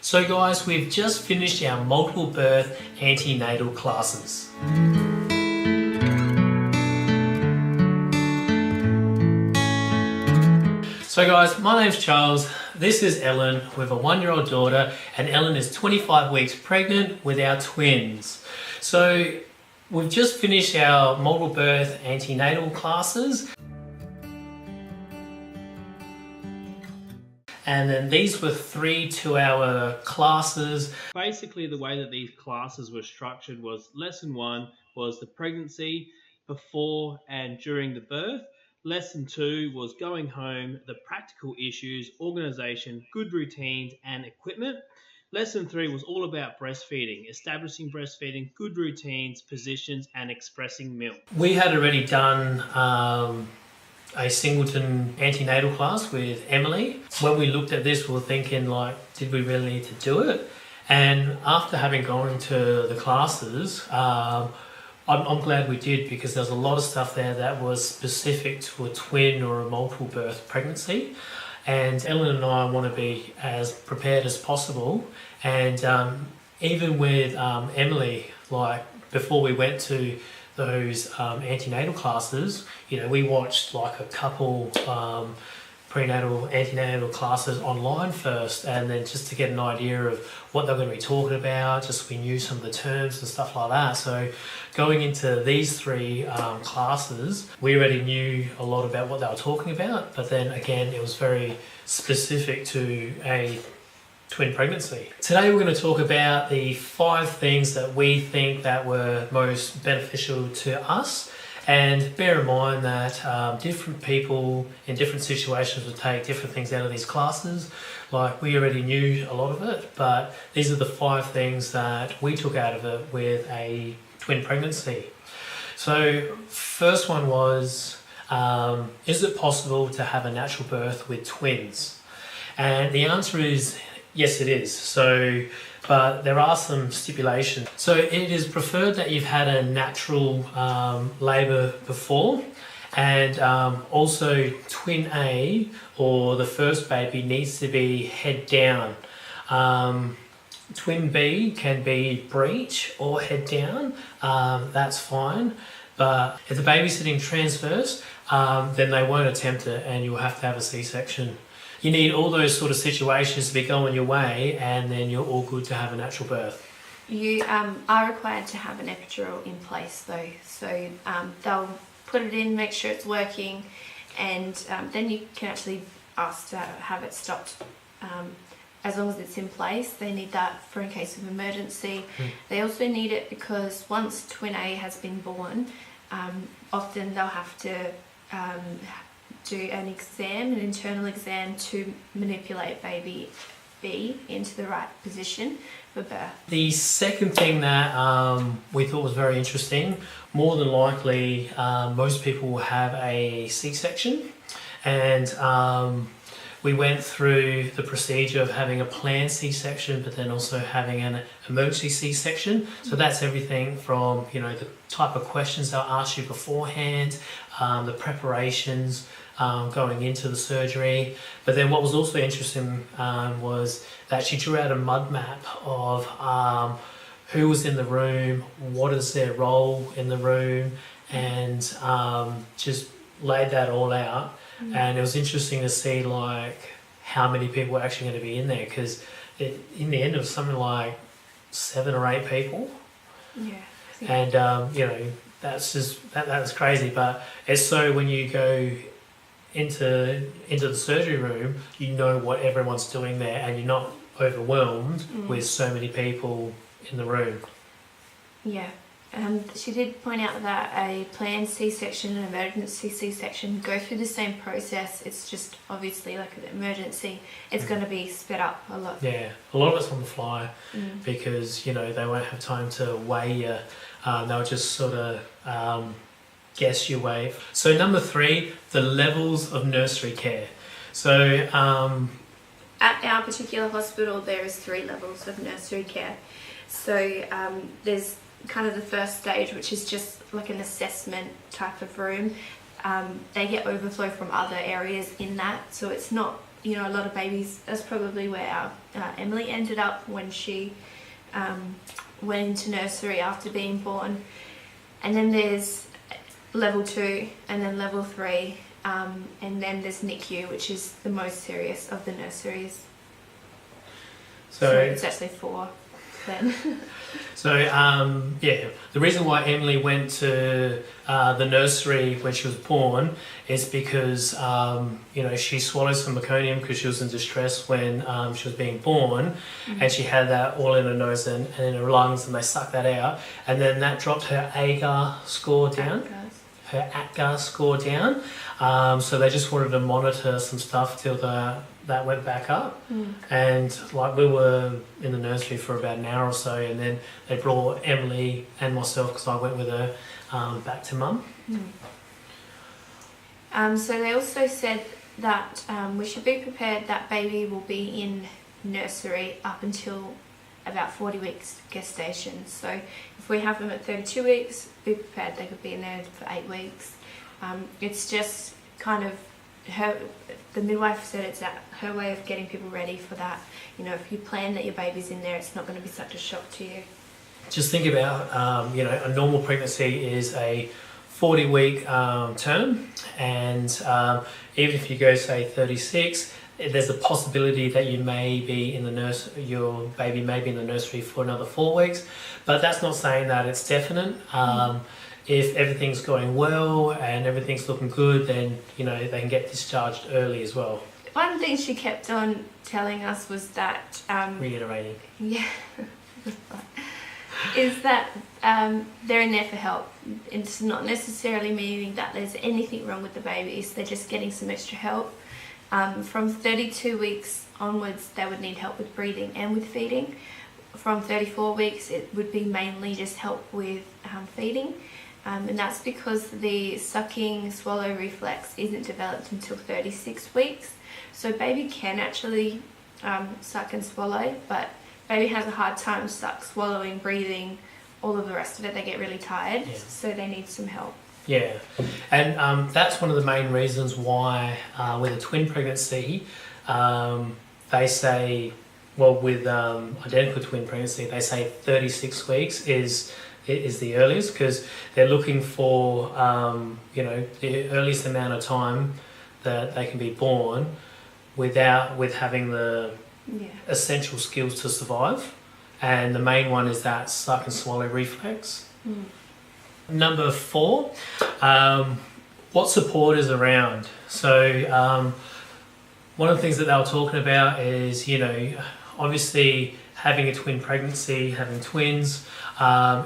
So guys, we've just finished our multiple birth antenatal classes. So guys, my name's Charles, this is Ellen with a 1-year-old daughter, and Ellen is 25 weeks pregnant with our twins. So we've just finished our multiple birth antenatal classes. And then these were 3 2-hour classes. Basically the way that these classes were structured was lesson 1 was the pregnancy before and during the birth. Lesson 2 was going home, the practical issues, organisation, good routines and equipment. Lesson 3 was all about breastfeeding, establishing breastfeeding, good routines, positions and expressing milk. We had already done a singleton antenatal class with Emily. When we looked at this, we were thinking like, did we really need to do it? And after having gone to the classes, I'm glad we did, because there's a lot of stuff there that was specific to a twin or a multiple birth pregnancy. And Ellen and I want to be as prepared as possible. And even with Emily, like before we went to those antenatal classes, you know, we watched like a couple prenatal, antenatal classes online first, and then just to get an idea of what they're going to be talking about, just so we knew some of the terms and stuff like that. So going into these 3 classes, we already knew a lot about what they were talking about, but then again, it was very specific to a twin pregnancy. Today we're going to talk about the 5 things that we think that were most beneficial to us. And bear in mind that different people in different situations would take different things out of these classes. Like, we already knew a lot of it, but these are the 5 things that we took out of it with a twin pregnancy. So first one was, is it possible to have a natural birth with twins? And the answer is yes, it is. But there are some stipulations. So it is preferred that you've had a natural labour before, and also twin A, or the first baby, needs to be head down. Twin B can be breech or head down, that's fine. But if the baby's sitting transverse, then they won't attempt it and you'll have to have a C-section. You need all those sort of situations to be going your way, and then you're all good to have a natural birth. You are required to have an epidural in place though, so they'll put it in, make sure it's working, and then you can actually ask to have it stopped. As long as it's in place, they need that for in case of emergency. They also need it because once twin A has been born, often they'll have to do an exam, an internal exam, to manipulate baby B into the right position for birth. The second thing that we thought was very interesting, more than likely most people will have a C-section, and we went through the procedure of having a planned C-section, but then also having an emergency C-section. So that's everything from, you know, the type of questions they'll ask you beforehand, the preparations, going into the surgery. But then what was also interesting was that she drew out a mud map of who was in the room, what is their role in the room, and just laid that all out. And it was interesting to see like how many people were actually going to be in there, because in the end it was something like 7 or 8 people. Yeah. And you know, that's crazy. But it's so when you go into the surgery room, you know what everyone's doing there, and you're not overwhelmed with so many people in the room. Yeah. She did point out that a planned C-section and emergency C-section go through the same process. It's just obviously like an emergency, it's going to be sped up a lot. Yeah, a lot of it's on the fly because, you know, they won't have time to weigh you. They'll just sort of guess your weight. So number 3, the levels of nursery care. So at our particular hospital, there is 3 levels of nursery care. So there's kind of the first stage, which is just like an assessment type of room. They get overflow from other areas in that, so it's not a lot of babies, that's probably where Emily ended up when she went into nursery after being born. And then there's level 2 and then level 3, and then there's NICU, which is the most serious of the nurseries. So it's actually 4 then. So yeah, the reason why Emily went to the nursery when she was born is because she swallowed some meconium because she was in distress when she was being born, and she had that all in her nose and in her lungs, and they sucked that out, and then that dropped her AGAR score down. Her AGAR score down. So they just wanted to monitor some stuff till that went back up. And like we were in the nursery for about an hour or so, and then they brought Emily and myself, because I went with her, back to mum. So they also said that we should be prepared that baby will be in nursery up until about 40 weeks gestation. So if we have them at 32 weeks, be prepared they could be in there for 8 weeks. It's just kind of the midwife said it's her way of getting people ready for that. If you plan that your baby's in there, it's not going to be such a shock to you. Just think about, a normal pregnancy is a 40-week term, and even if you go say 36, there's a possibility that your baby may be in the nursery for another 4 weeks, but that's not saying that it's definite. If everything's going well and everything's looking good, then they can get discharged early as well. One thing she kept on telling us was that reiterating. Yeah. Is that they're in there for help. It's not necessarily meaning that there's anything wrong with the babies. They're just getting some extra help. From 32 weeks onwards, they would need help with breathing and with feeding. From 34 weeks, it would be mainly just help with feeding. And that's because the sucking swallow reflex isn't developed until 36 weeks. So baby can actually suck and swallow, but baby has a hard time swallowing, breathing, all of the rest of it. They get really tired, so they need some help. Yeah, and that's one of the main reasons why with a twin pregnancy, they say, with identical twin pregnancy, they say 36 weeks is the earliest, because they're looking for the earliest amount of time that they can be born with having the essential skills to survive, and the main one is that suck and swallow reflex. Number 4, what support is around. So one of the things that they were talking about is, obviously having a twin pregnancy, having twins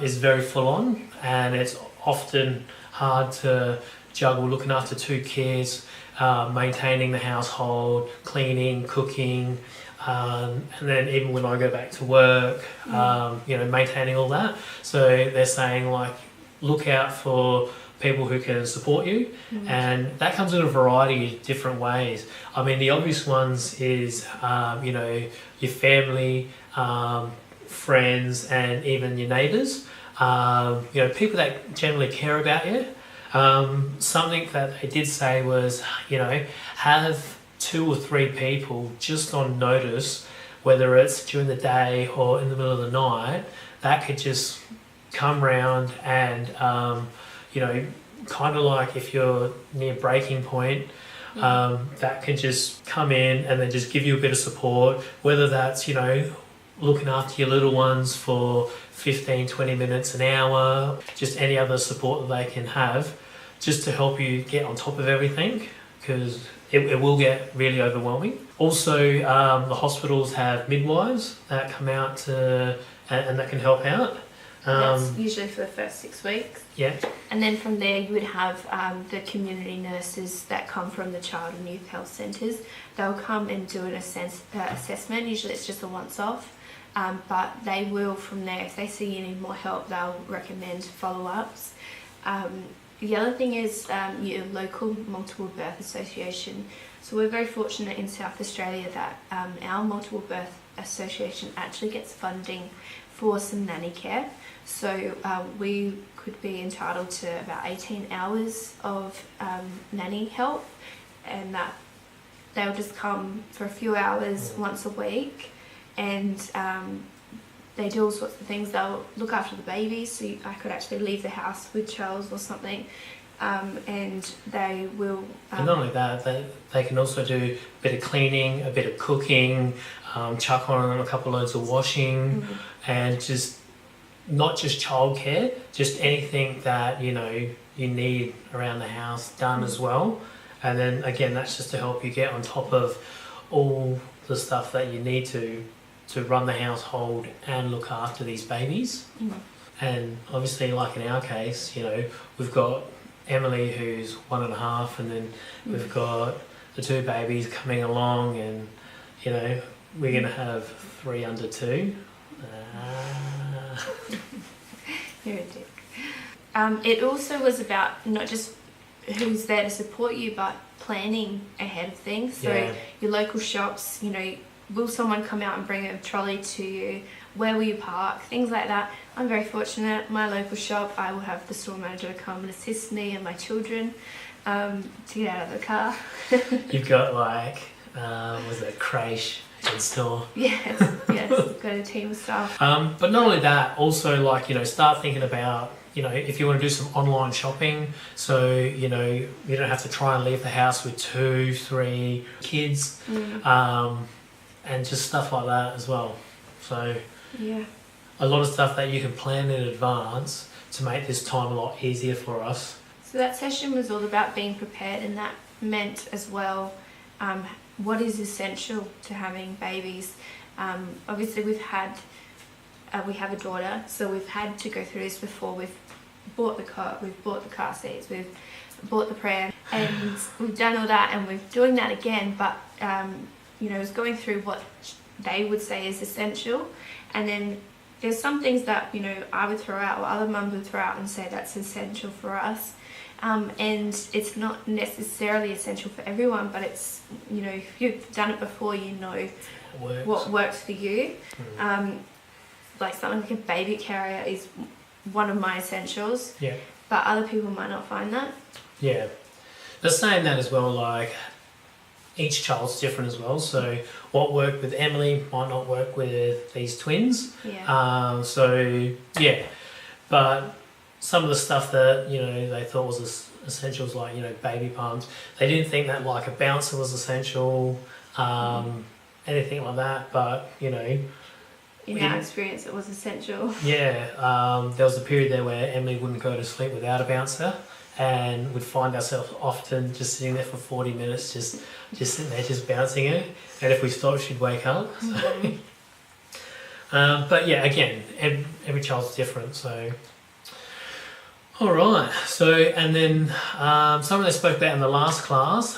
is very full on, and it's often hard to juggle looking after 2 kids, maintaining the household, cleaning, cooking, and then even when I go back to work, maintaining all that. So they're saying, like, look out for people who can support you, and that comes in a variety of different ways. I mean, the obvious ones is your family, friends, and even your neighbours. People that generally care about you. Something that they did say was, have 2 or 3 people just on notice, whether it's during the day or in the middle of the night, that could just come round and, kind of like if you're near breaking point, that can just come in and then just give you a bit of support, whether that's, looking after your little ones for 15, 20 minutes, an hour, just any other support that they can have, just to help you get on top of everything, because it will get really overwhelming. Also, the hospitals have midwives that come out and that can help out. That's usually for the first 6 weeks. Yeah. And then from there you would have the community nurses that come from the child and youth health centres. They'll come and do an assessment. Usually it's just a once-off. But they will, from there, if they see you need more help, they'll recommend follow-ups. The other thing is your local multiple birth association. So we're very fortunate in South Australia that our multiple birth association actually gets funding for some nanny care. So we could be entitled to about 18 hours of nanny help, and that they'll just come for a few hours once a week, and they do all sorts of things. They'll look after the babies, so I could actually leave the house with Charles or something, and they will... and not only that, they can also do a bit of cleaning, a bit of cooking, chuck on a couple loads of washing, and just not just childcare, just anything that you need around the house done as well. And then again, that's just to help you get on top of all the stuff that you need to run the household and look after these babies. And obviously, like in our case, we've got Emily, who's 1.5, and then we've got the 2 babies coming along, and we're going to have 3 under 2. You're a dick. It also was about not just who's there to support you, but planning ahead of things. So your local shops, will someone come out and bring a trolley to you? Where will you park? Things like that. I'm very fortunate. My local shop, I will have the store manager come and assist me and my children to get out of the car. You've got was it creche in store? Yes, got a team of staff. But not only that, also start thinking about if you want to do some online shopping, so you don't have to try and leave the house with 2, 3 kids, and just stuff like that as well. So a lot of stuff that you can plan in advance to make this time a lot easier for us. So that session was all about being prepared, and that meant as well what is essential to having babies. Obviously we have a daughter, so we've had to go through this before. We've bought the car seats, we've bought the pram, and we've done all that, and we're doing that again, but it was going through what they would say is essential, and then there's some things that I would throw out, or other mums would throw out and say that's essential for us, and it's not necessarily essential for everyone, but it's if you've done it before, what works for you. Like something like a baby carrier is one of my essentials, but other people might not find that. They're saying that as well, each child's different as well, so what worked with Emily might not work with these twins. But some of the stuff that they thought was essentials, like baby pumps, they didn't think that a bouncer was essential, anything like that, but in our experience it was essential. There was a period there where Emily wouldn't go to sleep without a bouncer, and would find ourselves often just sitting there for 40 minutes, just sitting there, just bouncing her, and if we stopped, she'd wake up. So. But again, every child's different, so... Alright, so, and then something they spoke about in the last class,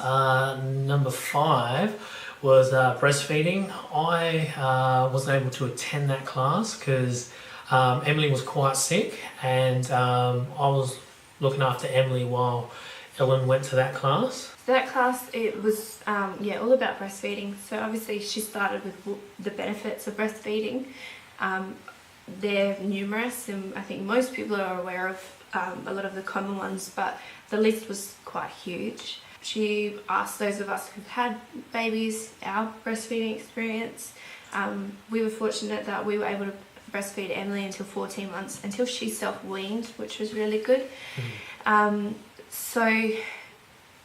number 5, was breastfeeding. I wasn't able to attend that class because Emily was quite sick, and I was looking after Emily while Ellen went to that class. That class, it was all about breastfeeding. So obviously she started with the benefits of breastfeeding. They're numerous, and I think most people are aware of a lot of the common ones, but the list was quite huge. She asked those of us who've had babies our breastfeeding experience. We were fortunate that we were able to breastfeed Emily until 14 months, until she self-weaned, which was really good. So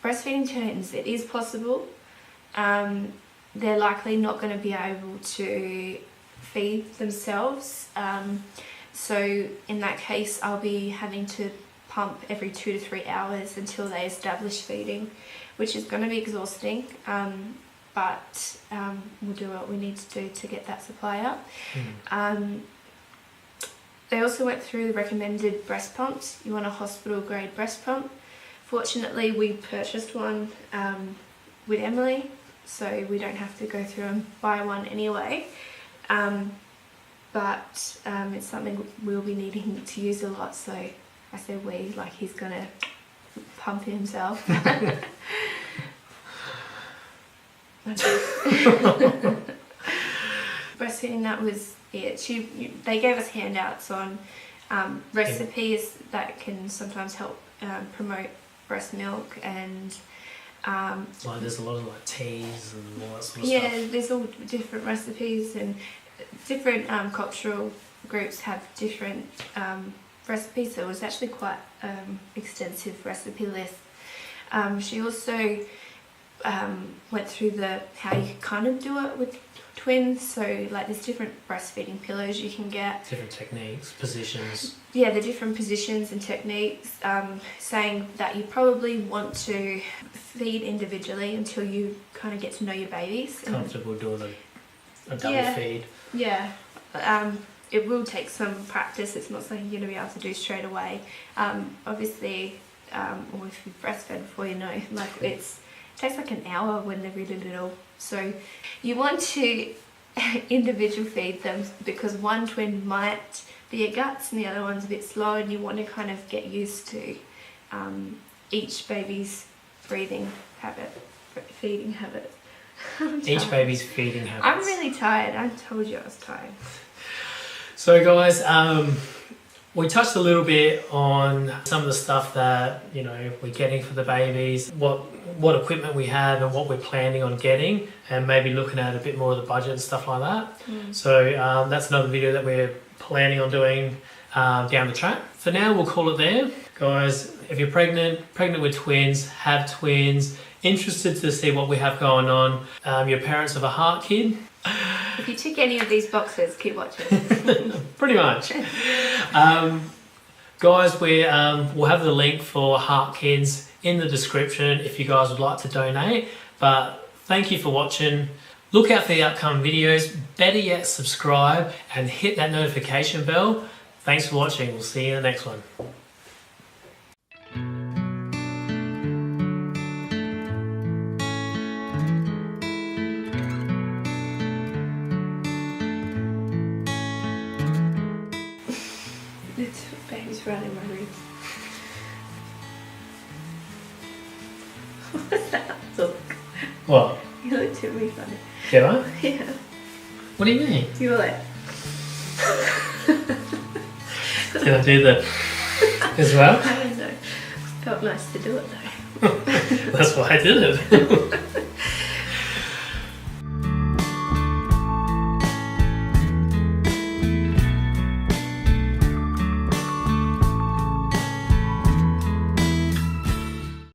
breastfeeding twins, it is possible. They're likely not going to be able to feed themselves. So in that case, I'll be having to pump every 2 to 3 hours until they establish feeding, which is going to be exhausting. But we'll do what we need to do to get that supply up. They also went through the recommended breast pumps. You want a hospital grade breast pump. Fortunately, we purchased one with Emily, so we don't have to go through and buy one anyway. But it's something we'll be needing to use a lot, so I say we, like he's gonna pump it himself. Breastfeeding, that was it. They gave us handouts on recipes that can sometimes help promote breast milk, and Like there's a lot of like teas and all that sort of Yeah, stuff. there's all different recipes, and different cultural groups have different recipes. So it was actually quite extensive recipe list. She also went through how you kind of do it with twins. So like there's different breastfeeding pillows you can get. Different techniques, positions. Yeah, the different positions and techniques, saying that you probably want to feed individually until you kind of get to know your babies. Comfortable doing a double feed. Yeah. It will take some practice. It's not something you're going to be able to do straight away. Obviously, or if you've breastfed before, you know, like it takes like an hour when they're really little. So you want to individual feed them because one twin might be a guts and the other one's a bit slow, and you want to kind of get used to each baby's feeding habit. Each baby's feeding habits. I'm really tired. I told you I was tired. So guys, we touched a little bit on some of the stuff that, you know, we're getting for the babies, what equipment we have and what we're planning on getting, and maybe looking at a bit more of the budget and stuff like that. So that's another video that we're planning on doing down the track. For now, we'll call it there. Guys, if you're pregnant with twins, have twins, interested to see what we have going on, you're parents of a heart kid, if you tick any of these boxes, keep watching. pretty much. Guys, we'll have the link for Heart Kids in the description if you guys would like to donate. But thank you for watching. Look out for the upcoming videos. Better yet, subscribe and hit that notification bell. Thanks for watching. We'll see you in the next one. This baby's running my ribs. What's that look? What? You looked at me funny. Did I? Yeah. What do you mean? You were like... Did I do that as well? I don't know. Felt nice to do it though. That's why I did it.